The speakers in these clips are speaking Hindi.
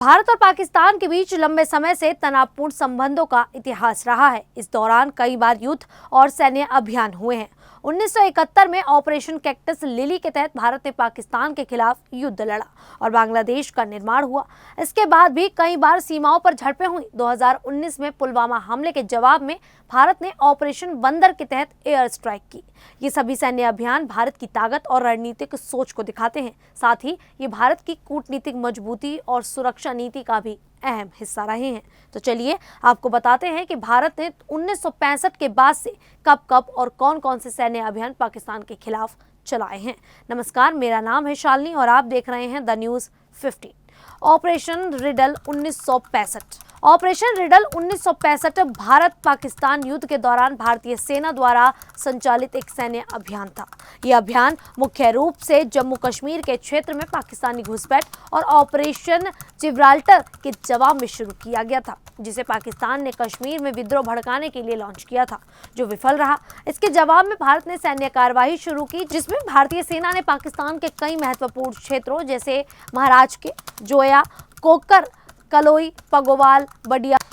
भारत और पाकिस्तान के बीच लंबे समय से तनावपूर्ण संबंधों का इतिहास रहा है। इस दौरान कई बार युद्ध और सैन्य अभियान हुए हैं। 1971 में ऑपरेशन कैक्टस लिली के तहत भारत ने पाकिस्तान के खिलाफ युद्ध लड़ा और बांग्लादेश का निर्माण हुआ। इसके बाद भी कई बार सीमाओं पर झड़पें हुई। 2019 में पुलवामा हमले के जवाब में भारत ने ऑपरेशन बंदर के तहत एयर स्ट्राइक की। ये सभी सैन्य अभियान भारत की ताकत और रणनीतिक सोच को दिखाते हैं। साथ ही ये भारत की कूटनीतिक मजबूती और सुरक्षा नीति का भी अहम हिस्सा रहे हैं। तो चलिए आपको बताते हैं कि भारत ने 1965 के बाद से कब कब और कौन कौन से सैन्य अभियान पाकिस्तान के खिलाफ चलाए हैं। नमस्कार, मेरा नाम है शालिनी और आप देख रहे हैं the news 15। Operation riddle 1965। Operation riddle 1965 Bharat Pakistan युद्ध के दौरान भारतीय सेना द्वारा संचालित एक सैन्य अभियान था। यह अभियान मुख्य रूप से जम्मू कश्मीर के क्षेत्र में पाकिस्तानी घुसपैठ और ऑपरेशन जिब्राल्टर के जवाब में शुरू किया गया था, जिसे पाकिस्तान ने कश्मीर में विद्रोह भड़काने के लिए लॉन्च किया था, जो विफल रहा। इसके जवाब में भारत ने सैन्य कार्रवाई शुरू की, जिसमें भारतीय सेना ने पाकिस्तान के कई महत्वपूर्ण क्षेत्रों जैसे महाराज के जोया, कोकर, कलोई, पगोवाल,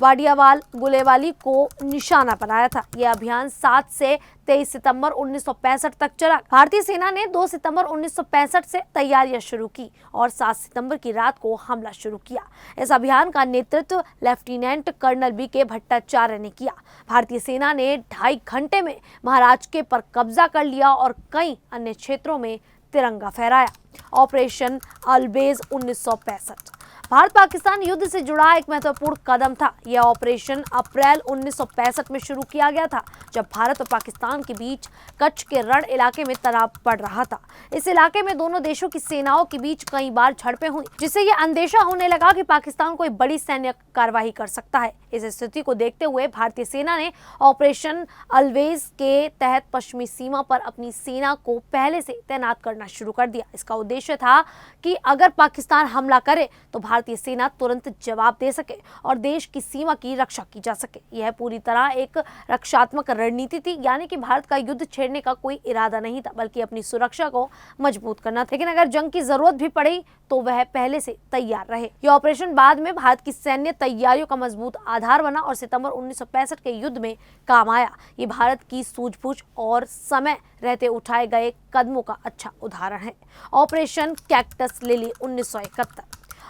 वाडियावाल, गुलेवाली को निशाना बनाया था। यह अभियान 7 से 23 सितंबर 1965 तक चला। भारतीय सेना ने 2 सितंबर 1965 से तैयारियां शुरू की और 7 सितंबर की रात को हमला शुरू किया। इस अभियान का नेतृत्व लेफ्टिनेंट कर्नल BK भट्टाचार्य ने किया। भारतीय सेना ने 2.5 घंटे में महाराजके पर कब्जा कर लिया और कई अन्य क्षेत्रों में तिरंगा फहराया। ऑपरेशन अलबेज 1965 भारत पाकिस्तान युद्ध से जुड़ा एक महत्वपूर्ण कदम था। यह ऑपरेशन अप्रैल 1965 में शुरू किया गया था, जब भारत और पाकिस्तान के बीच कच्छ के रण इलाके में तनाव बढ़ रहा था। इस इलाके में दोनों देशों की सेनाओं के बीच कई बार झड़पें हुई, जिससे यह अंदेशा होने लगा कि पाकिस्तान कोई बड़ी सैन्य कार्रवाई कर सकता है। इस स्थिति को देखते हुए भारतीय सेना ने ऑपरेशन अलवेज के तहत पश्चिमी सीमा पर अपनी सेना को पहले से तैनात करना शुरू कर दिया। इसका उद्देश्य था कि अगर पाकिस्तान हमला करे तो भारतीय सेना तुरंत जवाब दे सके और देश की सीमा की रक्षा की जा सके। यह पूरी तरह एक रक्षात्मक रणनीति थी, यानी कि भारत का युद्ध छेड़ने का कोई इरादा नहीं था, बल्कि अपनी सुरक्षा को मजबूत करना था। लेकिन अगर जंग की जरूरत भी पड़ी तो वह पहले से तैयार रहे। यह ऑपरेशन बाद में भारत की सैन्य तैयारियों का मजबूत आधार बना और सितंबर 1965 के युद्ध में काम आया। ये भारत की सूझबूझ और समय रहते उठाए गए कदमों का अच्छा उदाहरण है। Operation cactus lily 1971।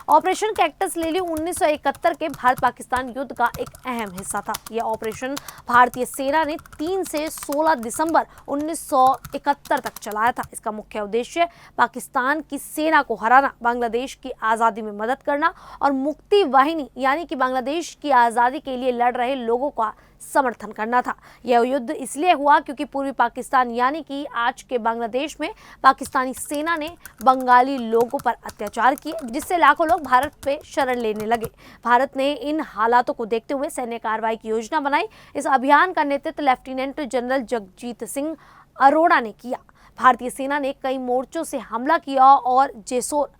Operation cactus lily 1971 के भारत पाकिस्तान युद्ध का एक अहम हिस्सा था। यह ऑपरेशन भारतीय सेना ने 3 से 16 दिसंबर 1971 तक चलाया था। इसका मुख्य उद्देश्य पाकिस्तान की सेना को हराना, बांग्लादेश की आज़ादी में मदद करना और मुक्ति वाहिनी यानी कि बांग्लादेश की आज़ादी के लिए लड़ रहे लोगों का समर्थन करना था। यह युद्ध इसलिए हुआ क्योंकि पूर्वी पाकिस्तान यानी कि आज के बांग्लादेश में पाकिस्तानी सेना ने बंगाली लोगों पर अत्याचार किए, जिससे लाखों लोग भारत पे शरण लेने लगे। भारत ने इन हालातों को देखते हुए सैन्य कार्रवाई की योजना बनाई। इस अभियान का नेतृत्व लेफ्टिनेंट जनरल जगजीत सिंह अरोड़ा ने किया। भारतीय सेना ने कई मोर्चों से हमला किया और जेसोर,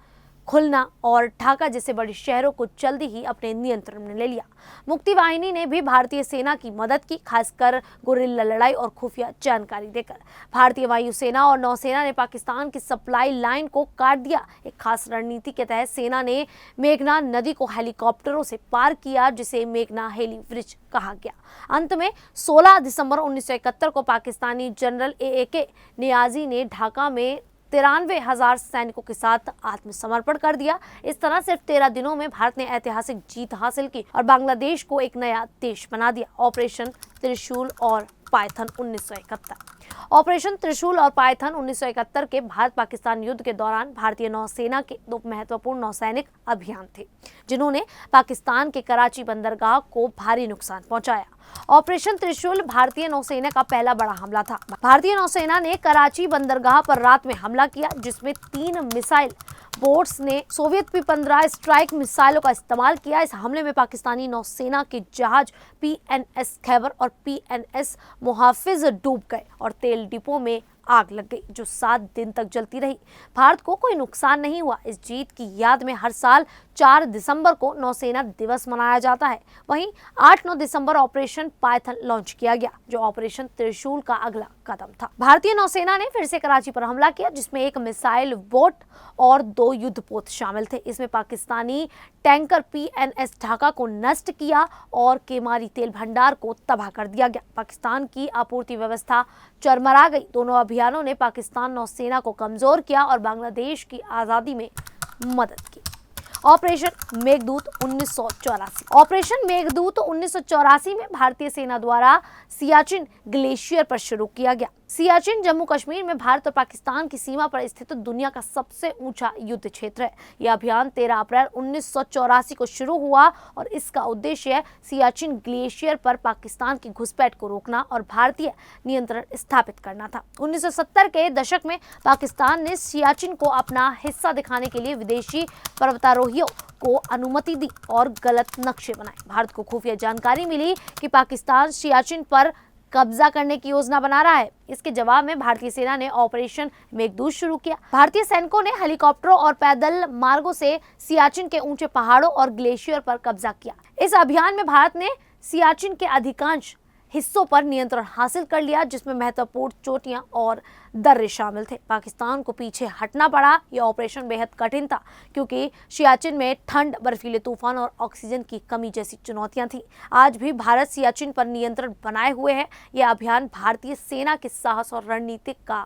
खुलना और ढाका जैसे बड़े शहरों को जल्दी ही अपने नियंत्रण में ले लिया। मुक्ति वाहिनी ने भी भारतीय सेना की मदद की, खासकर गुरिल्ला लड़ाई और खुफिया जानकारी देकर। भारतीय वायुसेना और नौसेना ने पाकिस्तान की सप्लाई लाइन को काट दिया। एक खास रणनीति के तहत सेना ने मेघना नदी को हेलीकॉप्टरों से पार किया, जिसे मेघना हेली ब्रिज कहा गया। अंत में 16 दिसंबर 1971 को पाकिस्तानी जनरल AAK नियाजी ने ढाका में 93,000 सैनिकों के साथ आत्मसमर्पण कर दिया। इस तरह सिर्फ 13 दिनों में भारत ने ऐतिहासिक जीत हासिल की और बांग्लादेश को एक नया देश बना दिया। ऑपरेशन त्रिशूल और पायथन 1971। ऑपरेशन त्रिशूल और पायथन 1971 के भारत पाकिस्तान युद्ध के दौरान भारतीय नौसेना के 2 महत्वपूर्ण नौसैनिक अभियान थे, जिन्होंने पाकिस्तान के कराची बंदरगाह को भारी नुकसान पहुंचाया। ऑपरेशन त्रिशूल भारतीय नौसेना का पहला बड़ा हमला था। भारतीय नौसेना ने कराची बंदरगाह पर रात में हमला किया, जिसमें 3 मिसाइल बोट्स ने सोवियत P-15 स्ट्राइक मिसाइलों का इस्तेमाल किया। इस हमले में पाकिस्तानी नौसेना के जहाज PNS खैबर और PNS मुहाफिज डूब गए और तेल डिपो में आग लग गई जो 7 दिन तक जलती रही। भारत को कोई नुकसान नहीं हुआ। इस जीत की याद में हर साल 4 दिसंबर को नौसेना दिवस मनाया जाता है। वहीं 8-9 दिसंबर ऑपरेशन पायथन लॉन्च किया गया जो ऑपरेशन त्रिशूल का अगला कदम था। भारतीय नौसेना ने फिर से कराची पर हमला किया जिसमें एक मिसाइल बोट और 2 युद्धपोत शामिल थे। इसमें पाकिस्तानी टैंकर PNS ढाका को नष्ट किया और केमारी तेल भंडार को तबाह कर दिया गया। पाकिस्तान की आपूर्ति व्यवस्था चरमरा गई। दोनों अभियानों ने पाकिस्तान नौसेना को कमजोर किया और बांग्लादेश की आजादी में मदद की। ऑपरेशन मेघदूत 1984। ऑपरेशन मेघदूत 1984 में भारतीय सेना द्वारा सियाचिन ग्लेशियर पर शुरू किया गया। सियाचिन जम्मू कश्मीर में भारत और पाकिस्तान की सीमा पर स्थित दुनिया का सबसे ऊंचा युद्ध क्षेत्र है। यह अभियान 13 अप्रैल 1984 को शुरू हुआ और इसका उद्देश्य सियाचिन ग्लेशियर पर पाकिस्तान की घुसपैठ को रोकना और भारतीय नियंत्रण स्थापित करना था। 1970 के दशक में पाकिस्तान ने सियाचिन को अपना हिस्सा दिखाने के लिए विदेशी पर्वतारोहियों को अनुमति दी और गलत नक्शे बनाए। भारत को खुफिया जानकारी मिली कि पाकिस्तान सियाचिन पर कब्जा करने की योजना बना रहा है। इसके जवाब में भारतीय सेना ने ऑपरेशन मेघदूत शुरू किया। भारतीय सैनिकों ने हेलीकॉप्टरों और पैदल मार्गों से सियाचिन के ऊंचे पहाड़ों और ग्लेशियर पर कब्जा किया। इस अभियान में भारत ने सियाचिन के अधिकांश हिस्सों पर नियंत्रण हासिल कर लिया जिसमें महत्वपूर्ण चोटियां और दर्रे शामिल थे। पाकिस्तान को पीछे हटना पड़ा। यह ऑपरेशन बेहद कठिन था क्योंकि सियाचिन में ठंड, बर्फीले तूफान और ऑक्सीजन की कमी जैसी चुनौतियां थीं। आज भी भारत सियाचिन पर नियंत्रण बनाए हुए है। यह अभियान भारतीय सेना के साहस और रणनीति का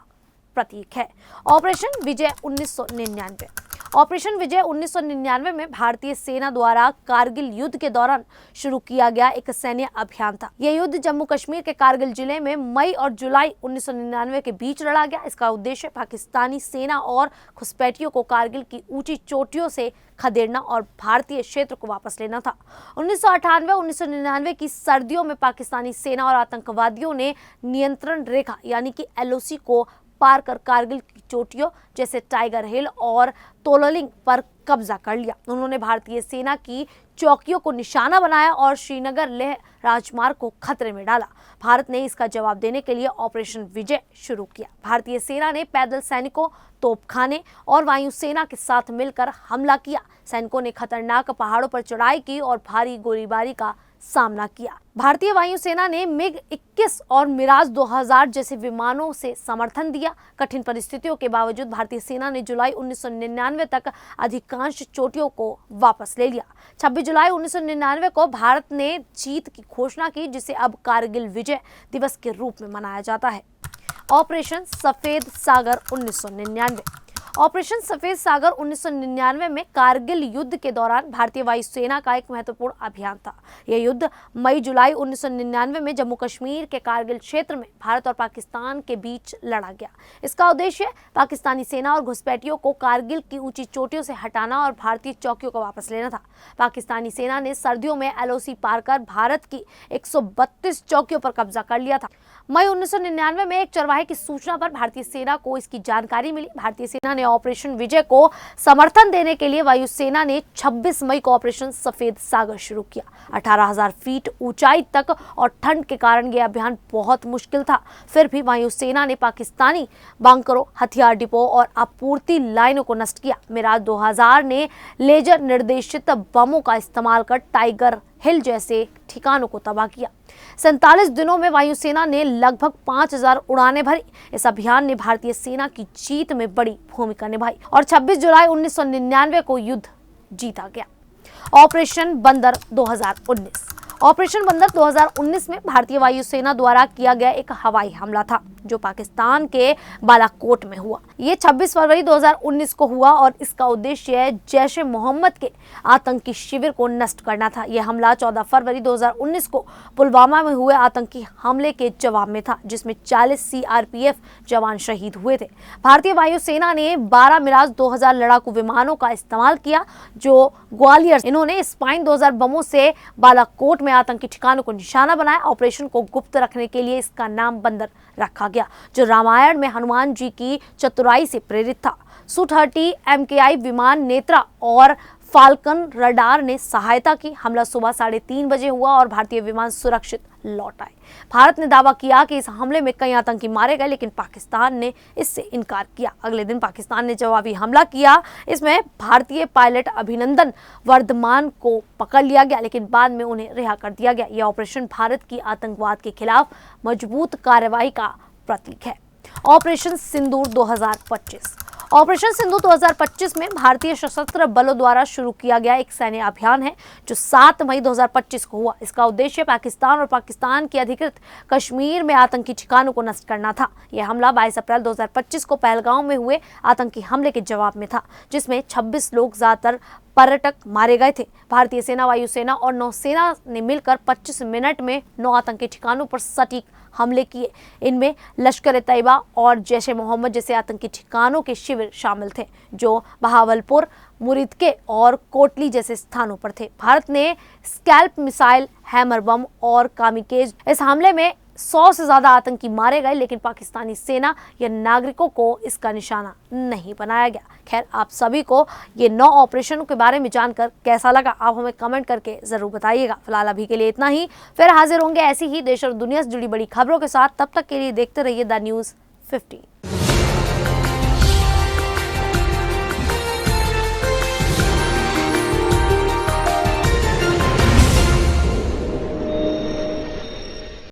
प्रतीक है। ऑपरेशन विजय 1999। ऑपरेशन विजय 1999 में भारतीय सेना द्वारा कारगिल युद्ध के दौरान शुरू किया गया एक सैन्य अभियान था। यह युद्ध जम्मू कश्मीर के कारगिल जिले में मई और जुलाई 1999 के बीच लड़ा गया। इसका उद्देश्य पाकिस्तानी सेना और घुसपैठियों को कारगिल की ऊंची चोटियों से खदेड़ना और भारतीय क्षेत्र को वापस लेना था। 1998-1999 की सर्दियों में पाकिस्तानी सेना और आतंकवादियों ने नियंत्रण रेखा यानी कि LOC को पार कर कारगिल की चोटियों जैसे टाइगर हिल और तोललिंग पर कब्जा कर लिया। उन्होंने भारतीय सेना की चौकियों को निशाना बनाया और श्रीनगर लेह राजमार्ग को खतरे में डाला। भारत ने इसका जवाब देने के लिए ऑपरेशन विजय शुरू किया। भारतीय सेना ने पैदल सैनिकों, तोपखाने और वायुसेना के साथ मिलकर हमला किया। सैनिकों ने खतरनाक पहाड़ों पर चढ़ाई की और भारी गोलीबारी का सामना किया। भारतीय वायुसेना ने MiG-21 और मिराज 2000 जैसे विमानों से समर्थन दिया। कठिन परिस्थितियों के बावजूद भारतीय सेना ने जुलाई 1999 तक अधिकांश चोटियों को वापस ले लिया। 26 जुलाई 1999 को भारत ने जीत की घोषणा की जिसे अब कारगिल विजय दिवस के रूप में मनाया जाता है। ऑपरेशन सफेद सागर 1999। ऑपरेशन सफेद सागर 1999 में कारगिल युद्ध के दौरान भारतीय वायुसेना का एक महत्वपूर्ण अभियान था। यह युद्ध मई-जुलाई 1999 में जम्मू कश्मीर के कारगिल क्षेत्र में भारत और पाकिस्तान के बीच लड़ा गया। इसका उद्देश्य पाकिस्तानी सेना और घुसपैठियों को कारगिल की ऊंची चोटियों से हटाना और भारतीय चौकियों को वापस लेना था। पाकिस्तानी सेना ने सर्दियों में LOC पार कर भारत की 132 चौकियों पर कब्जा कर लिया था। मई 1999 में एक चरवाहे की सूचना पर भारतीय सेना को इसकी जानकारी मिली। भारतीय सेना ने ऑपरेशन विजय को समर्थन देने के लिए वायुसेना ने 26 मई को ऑपरेशन सफेद सागर शुरू किया। 18,000 फीट ऊंचाई तक और ठंड के कारण यह अभियान बहुत मुश्किल था। फिर भी वायुसेना ने पाकिस्तानी बंकरों, हथियार डिपो और आपूर्ति लाइनों को नष्ट किया। मिराज 2000 ने लेजर निर्देशित बमों का इस्तेमाल कर टाइगर हिल जैसे ठिकानों को तबाह किया। 47 दिनों में वायुसेना ने लगभग 5000 उड़ानें भरी। इस अभियान ने भारतीय सेना की जीत में बड़ी भूमिका निभाई और 26 जुलाई 1999 को युद्ध जीता गया। ऑपरेशन बंदर 2019। ऑपरेशन बंदर 2019 में भारतीय वायुसेना द्वारा किया गया एक हवाई हमला था जो पाकिस्तान के बालाकोट में हुआ। ये 26 फरवरी 2019 को हुआ और इसका उद्देश्य जैश-ए-मोहम्मद के आतंकी शिविर को नष्ट करना था। यह हमला 14 फरवरी 2019 को पुलवामा में हुए आतंकी हमले के जवाब में था जिसमें 40 CRPF जवान शहीद हुए थे। भारतीय वायुसेना ने 12 मिराज 2000 लड़ाकू विमानों का इस्तेमाल किया जो ग्वालियर। इन्होंने स्पाइन 2000 बमों से बालाकोट में आतंकी ठिकानों को निशाना बनाया। ऑपरेशन को गुप्त रखने के लिए इसका नाम बंदर रखा गया जो रामायण में हनुमान जी की चतुराई से प्रेरित था। Su-30 MKI विमान नेत्रा और फाल्कन रडार ने सहायता की। हमला सुबह 3:30 बजे हुआ और भारतीय विमान सुरक्षित लौट आए। भारत ने दावा किया कि इस हमले में कई आतंकी मारे गए, लेकिन पाकिस्तान ने इससे इनकार किया। अगले दिन पाकिस्तान ने जवाबी हमला किया। इसमें भारतीय पायलट अभिनंदन वर्धमान को पकड़ लिया गया, लेकिन बाद में उन्हें रिहा कर दिया गया। यह ऑपरेशन भारत की आतंकवाद के खिलाफ मजबूत कार्रवाई का प्रतीक है। ऑपरेशन सिंदूर 2025। ऑपरेशन सिंदूर 2025 में भारतीय सशस्त्र बलों द्वारा शुरू किया गया एक सैन्य अभियान है जो 7 मई 2025 को हुआ। इसका उद्देश्य पाकिस्तान और पाकिस्तान के अधिकृत कश्मीर में आतंकी ठिकानों को नष्ट करना था। यह हमला 22 अप्रैल 2025 को पहलगांव में हुए आतंकी हमले के जवाब में था, जिसमें 26 लोग, ज्यादातर पर्यटक, मारे गए थे। भारतीय सेना, वायुसेना और नौसेना ने मिलकर 25 मिनट में 9 आतंकी ठिकानों पर सटीक हमले किए। इनमें लश्कर-ए-तैयबा और जैश-ए-मोहम्मद जैसे आतंकी ठिकानों के शिविर शामिल थे, जो बहावलपुर, मुरीदके और कोटली जैसे स्थानों पर थे। भारत ने स्कैल्प मिसाइल, हैमर बम और कामिकेज, इस हमले में 100 से ज्यादा आतंकी मारे गए, लेकिन पाकिस्तानी सेना या नागरिकों को इसका निशाना नहीं बनाया गया। खैर, आप सभी को ये 9 ऑपरेशनों के बारे में जानकर कैसा लगा, आप हमें कमेंट करके जरूर बताइएगा। फिलहाल अभी के लिए इतना ही, फिर हाजिर होंगे ऐसी ही देश और दुनिया से जुड़ी बड़ी खबरों के साथ। तब तक के लिए देखते रहिए द न्यूज़ 15।